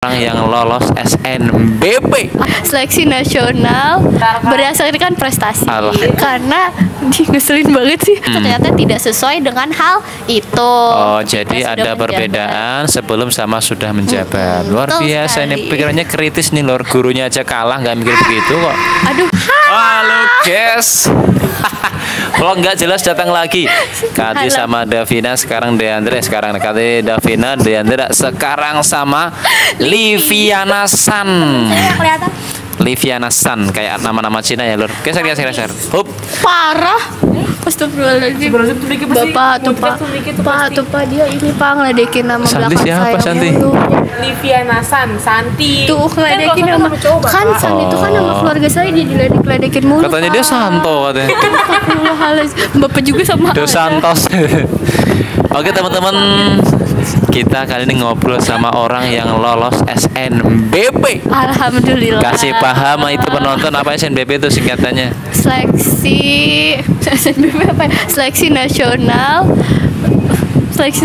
orang yang lolos SNBP seleksi nasional berdasarkan prestasi. Karena ngeselin banget sih, ternyata tidak sesuai dengan hal itu. Oh, jadi ada perbedaan sebelum sama sudah menjabat. Luar biasa ini, pikirannya kritis nih lor. Gurunya aja kalah nggak mikir begitu kok. Aduh. Halo guys. Kalau nggak jelas datang lagi. Kati sama Davina, sekarang Deandre, sekarang Kati Davina, Deandre, sekarang sama Liviana San. Liviana San, kayak nama-nama Cina ya lur. Geser. Hup. Parah. Astagfirullahaladzim. Bapak tuh pak dia ini pak ngeledekin nama Santi belakang siapa, saya Santi? mulu. Liviana San, Santi. Tuh ngeledekin nama kan San itu kan nama keluarga saya, dia diledek-ledekin mulu. Katanya dia Santo katanya. Astagfirullahaladzim. Bapak juga sama. Dos Santos. Oke teman-teman, kita kali ini ngobrol sama orang yang lolos SNBP. Alhamdulillah. Kasih paham itu penonton apa SNBP itu singkatannya? Seleksi SNBP apa? Seleksi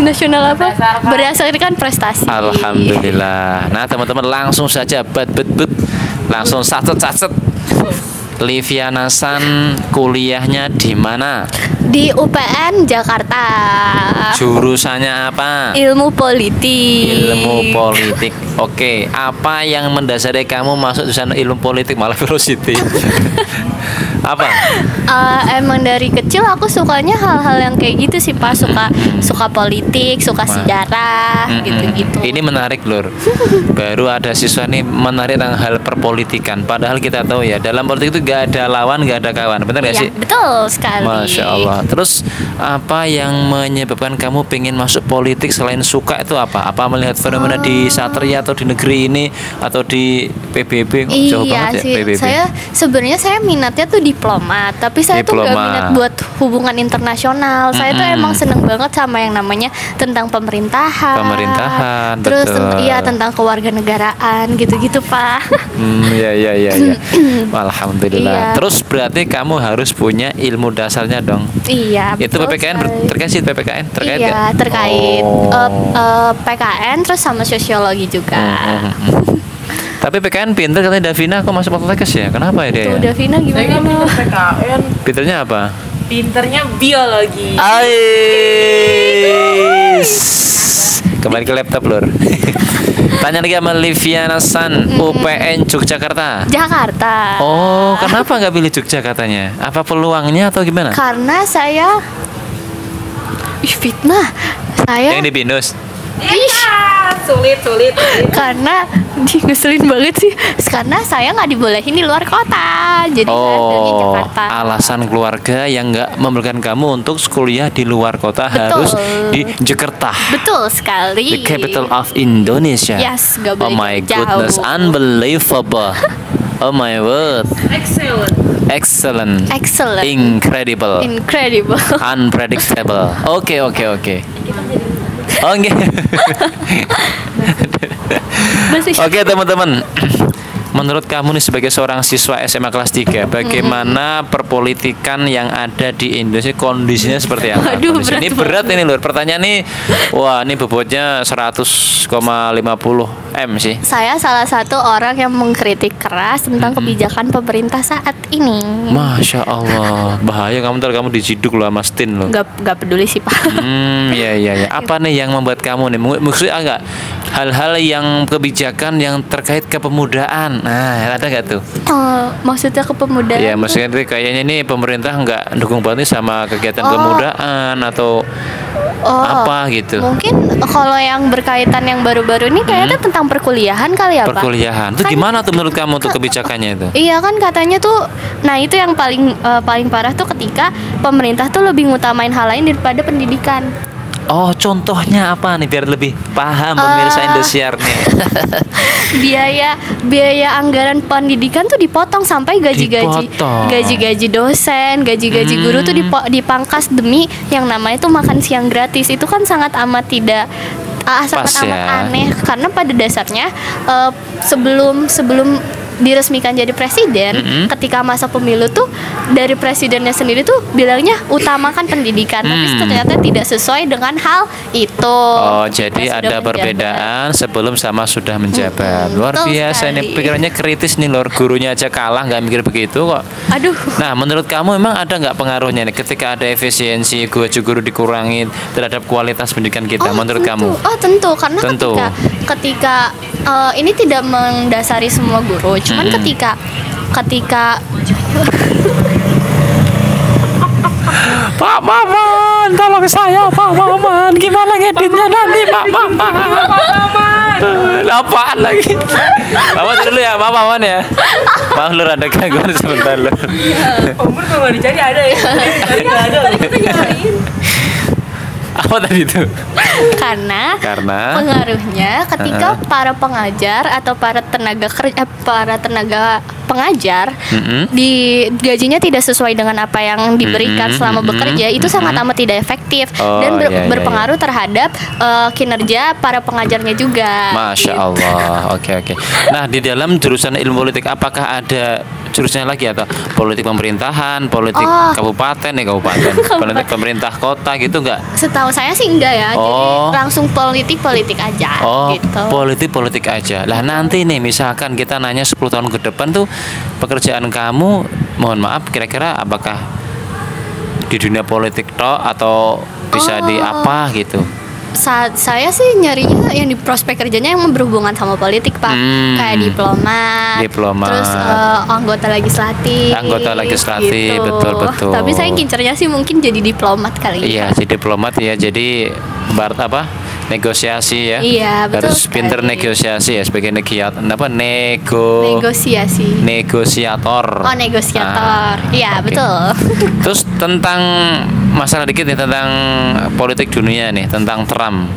nasional apa? Berdasarkan prestasi. Alhamdulillah. Nah teman-teman langsung saja langsung saset. Liviana San kuliahnya di mana? Di UPN Jakarta. Jurusannya apa? Ilmu politik. Ilmu politik. Oke, apa yang mendasari kamu masuk jurusan ilmu politik malah velocity? Apa? Emang dari kecil aku sukanya hal-hal yang kayak gitu sih Pak, suka politik, suka sejarah, gitu-gitu. Ini menarik lur. Baru ada siswa nih menarik tentang hal perpolitikan. Padahal kita tahu ya dalam politik itu gak ada lawan, gak ada kawan. Benar gak sih? Betul sekali. Masya Allah. Terus apa yang menyebabkan kamu pengen masuk politik selain suka itu apa? Apa melihat fenomena di Satria atau di negeri ini atau di PBB? Jauh banget sih. Ya PBB. Saya minatnya tuh diplomat, tapi saya tuh gak minat buat hubungan internasional. Saya tuh emang seneng banget sama yang namanya tentang pemerintahan. Terus iya tentang kewarganegaraan gitu-gitu Pak. Iya. Alhamdulillah. Terus berarti kamu harus punya ilmu dasarnya dong. Iya. Itu PPKN terkait sih PPKN terkait iya, gak? Terkait PKN terus sama sosiologi juga. Tapi PKN pinter katanya Davina, kok masuk Poltekkes ya? Kenapa ya dia? Tuh Davina Saya nggak gimana? pinter PKN. Pinternya apa? Pinternya biologi. Ais. Kembali ke laptop lur. Tanya lagi sama Liviana San, UPN Yogyakarta. Jakarta. Oh, kenapa nggak pilih Yogyakartanya? Apa peluangnya atau gimana? Karena saya fitnah. Saya Yang di Binus. Sulit. karena ngeselin banget sih. Karena saya nggak dibolehin di luar kota. Jadi saya pilih Jakarta. Alasan keluarga yang nggak memberikan kamu untuk kuliah di luar kota. Betul. Harus di Jakarta. Betul sekali. The capital of Indonesia. Yes, gak Oh boleh my jauh. goodness, unbelievable. Oh my word. Excellent. Incredible. Unpredictable. Oke. Oh enggak. Oke teman-teman, menurut kamu nih sebagai seorang siswa SMA kelas 3, bagaimana perpolitikan yang ada di Indonesia, kondisinya seperti apa? Waduh, Ini berat ini lur. Pertanyaan nih, wah ini bobotnya 100,50 M sih. Saya salah satu orang yang mengkritik keras tentang kebijakan pemerintah saat ini. Masya Allah, bahaya kamu diciduk loh sama Stin loh. Gak peduli sih Pak. Iya. Apa nih yang membuat kamu nih? Maksudnya enggak hal-hal yang kebijakan yang terkait kepemudaan. Nah, ada nggak tuh? Maksudnya kepemudaan? Ya, maksudnya kayaknya nih pemerintah nggak dukung banget nih sama kegiatan kepemudaan atau apa gitu. Mungkin kalau yang berkaitan yang baru-baru ini kayaknya tentang perkuliahan kali ya Pak? Perkuliahan. Itu gimana tuh menurut kamu tuh kebijakannya itu? Iya kan katanya tuh, nah itu yang paling parah tuh ketika pemerintah tuh lebih ngutamain hal lain daripada pendidikan. Oh, contohnya apa nih biar lebih paham pemirsa Indosiar nih? biaya anggaran pendidikan tuh dipotong sampai gaji-gaji dosen, gaji-gaji guru tuh dipangkas demi yang namanya tuh makan siang gratis. Itu kan sangat amat sangat amat aneh karena pada dasarnya sebelum diresmikan jadi presiden, ketika masa pemilu tuh dari presidennya sendiri tuh bilangnya utamakan pendidikan, tapi ternyata tidak sesuai dengan hal itu. Oh, jadi ada perbedaan sebelum sama sudah menjabat. Luar biasa sekali. ini, pikirannya kritis nih lor. Gurunya aja kalah nggak mikir begitu kok. Aduh. Nah, menurut kamu emang ada nggak pengaruhnya nih ketika ada efisiensi guru dikurangi terhadap kualitas pendidikan kita? Menurut kamu? Oh tentu, karena ketika ini tidak mendasari semua guru, cuman ketika Pak Maman, tolong saya Pak Maman, gimana ngeditnya nanti Pak Maman? Apaan lagi? Mama dulu ya, Pak Maman ya. Maaf lu ada gangguan sebentar lu. Umur tuh nggak dicari ada ya? Ada. Apa tadi itu? Karena pengaruhnya ketika para pengajar atau para tenaga pengajar di gajinya tidak sesuai dengan apa yang diberikan selama bekerja, itu sangat amat tidak efektif dan berpengaruh terhadap kinerja para pengajarnya juga. Masya Allah. Oke. Nah, di dalam jurusan ilmu politik apakah ada jurusnya lagi atau politik pemerintahan, politik kabupaten, politik pemerintah kota gitu nggak? Setahu saya sih enggak ya, jadi langsung politik aja. Gitu. Politik aja. Lah nanti nih misalkan kita nanya 10 tahun ke depan tuh pekerjaan kamu, mohon maaf, kira-kira apakah di dunia politik toh atau bisa di apa gitu? Saya sih nyarinya yang di prospek kerjanya yang berhubungan sama politik, Pak. Kayak diplomat, terus anggota legislatif gitu. Betul. Tapi saya ngincernya sih mungkin jadi diplomat kali ya. Iya, jadi diplomat ya, jadi negosiasi ya. Iya, betul. Harus pinter negosiasi ya sebagai negosiator. Oh, negosiator. Iya, betul. Terus tentang masalah dikit nih tentang politik dunia nih, tentang Trump.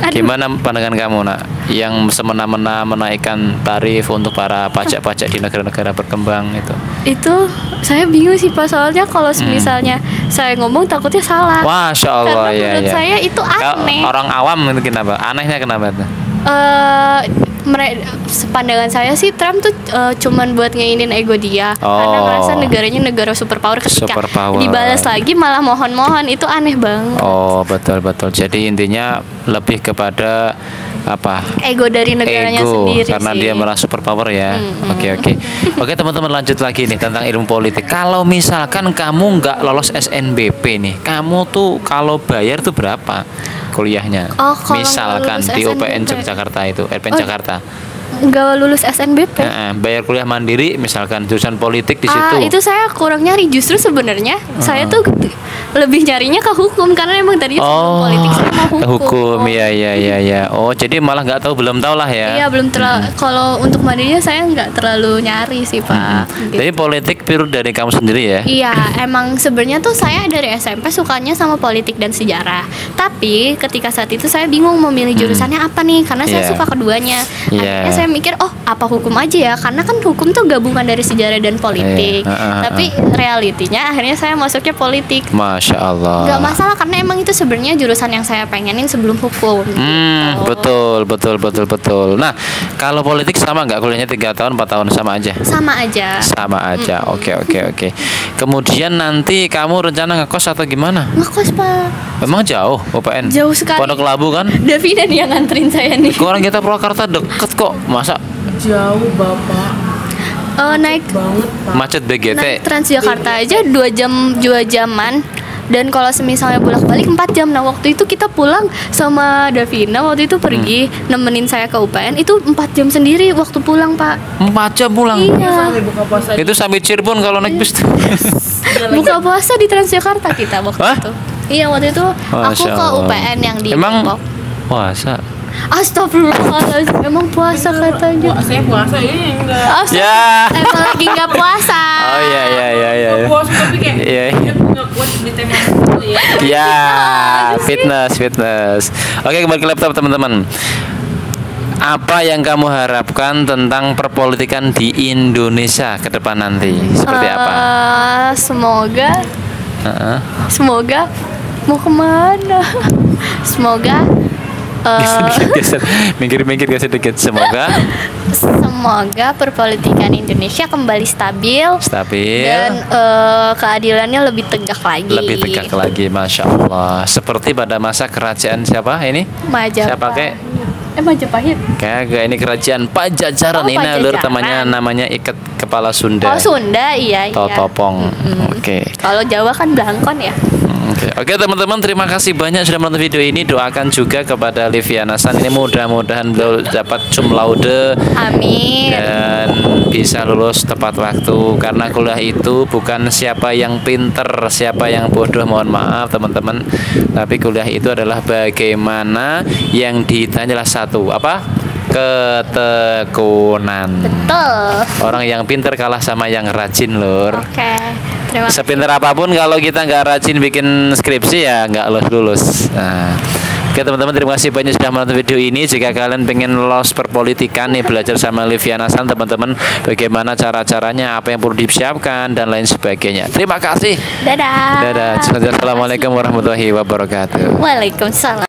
Gimana pandangan kamu, Nak? Yang semena-mena menaikkan tarif untuk para pajak-pajak di negara-negara berkembang itu. Itu saya bingung sih, Pak, soalnya kalau misalnya saya ngomong takutnya salah. Masya Allah. Karena menurut saya itu aneh. Orang awam itu kenapa? Anehnya kenapa tuh? Pandangan saya sih Trump tuh cuman buat ngeinin ego dia, karena merasa negaranya negara superpower, ketika dibalas lagi malah mohon-mohon, itu aneh banget. Oh, betul. Jadi intinya lebih kepada apa? Ego dari negaranya sendiri karena sih. Dia malah superpower ya. Oke, teman-teman, lanjut lagi nih tentang ilmu politik. Kalau misalkan kamu nggak lolos SNBP nih, kamu tuh kalau bayar tuh berapa kuliahnya? Misalkan di UPN Yogyakarta itu, UPN Jakarta. Nggak lulus SNBP. Bayar kuliah mandiri, misalkan jurusan politik di situ. Itu saya kurang nyari, justru sebenarnya saya tuh lebih nyarinya ke hukum, karena emang tadi sebelum politik saya mau hukum. Iya. Oh, jadi malah nggak tahu, belum tahu lah ya. Iya, belum terlalu. Kalau untuk mandirinya saya nggak terlalu nyari sih, Pak. Gitu. Jadi politik pure dari kamu sendiri ya? Iya, emang sebenarnya tuh saya dari SMP sukanya sama politik dan sejarah. Tapi ketika saat itu saya bingung mau milih jurusannya apa nih, karena saya suka keduanya. Akhirnya saya mikir, apa hukum aja ya, karena kan hukum tuh gabungan dari sejarah dan politik. Tapi realitinya akhirnya saya masuknya politik. Masya Allah. Gak masalah, karena emang itu sebenarnya jurusan yang saya pengenin sebelum hukum. Betul. Nah, kalau politik sama nggak kuliahnya 3 tahun 4 tahun sama aja? Sama aja. Oke. Kemudian nanti kamu rencana ngekos atau gimana? Ngekos, Pak. Emang jauh UPN? Jauh sekali. Pondok Labu kan? Davina nih yang nganterin saya nih. Orang kita Purwakarta deket kok, masa? Jauh, Bapak. Naik banget, Pak. Macet BGT. Naik Transjakarta aja 2 jaman. Dan kalau semisalnya bolak-balik 4 jam. Nah, waktu itu kita pulang sama Davina, waktu itu pergi nemenin saya ke UPN, itu 4 jam sendiri waktu pulang, Pak. 4 jam pulang? Iya. Buka puasa. Itu sampai Cirebon kalau naik bis. Buka puasa di Transjakarta kita waktu itu. Iya, waktu itu aku ke UPN yang di Depok. Puasa? Astagfirullahaladzim, emang puasa katanya. Saya puasa ini enggak. Emang lagi nggak puasa. Oh iya. Puasa tapi kayak nggak kuat di tema itu ya. Ya, fitness. Oke, kembali ke laptop teman-teman. Apa yang kamu harapkan tentang perpolitikan di Indonesia ke depan nanti? Seperti apa? Semoga mau kemana? Semoga minggir sedikit. Semoga semoga perpolitikan Indonesia kembali stabil dan keadilannya lebih tegak lagi. Masya Allah. Seperti pada masa kerajaan siapa ini? Majapahit. Majapahit. Kagak, ini kerajaan Pajajaran. Ini lur temannya namanya ikat kepala Sunda. Oh, Sunda, iya. Totopong. Oke. Kalau Jawa kan Blangkon ya. Oke teman-teman, terima kasih banyak sudah menonton video ini. Doakan juga kepada Liviana San, ini mudah-mudahan beliau dapat cum laude. Amin. Dan bisa lulus tepat waktu, karena kuliah itu bukan siapa yang pinter, siapa yang bodoh, mohon maaf teman-teman. Tapi kuliah itu adalah bagaimana yang ditanyalah satu, apa? Ketekunan. Betul. Orang yang pinter kalah sama yang rajin, lur. Oke. Sepinter apapun kalau kita nggak rajin bikin skripsi ya nggak lulus. Nah, oke teman-teman, terima kasih banyak sudah menonton video ini. Jika kalian pengen lolos perpolitikan nih, belajar sama Liviana San teman-teman, bagaimana cara-caranya, apa yang perlu disiapkan dan lain sebagainya. Terima kasih. Dadah. Assalamualaikum warahmatullahi wabarakatuh. Waalaikumsalam.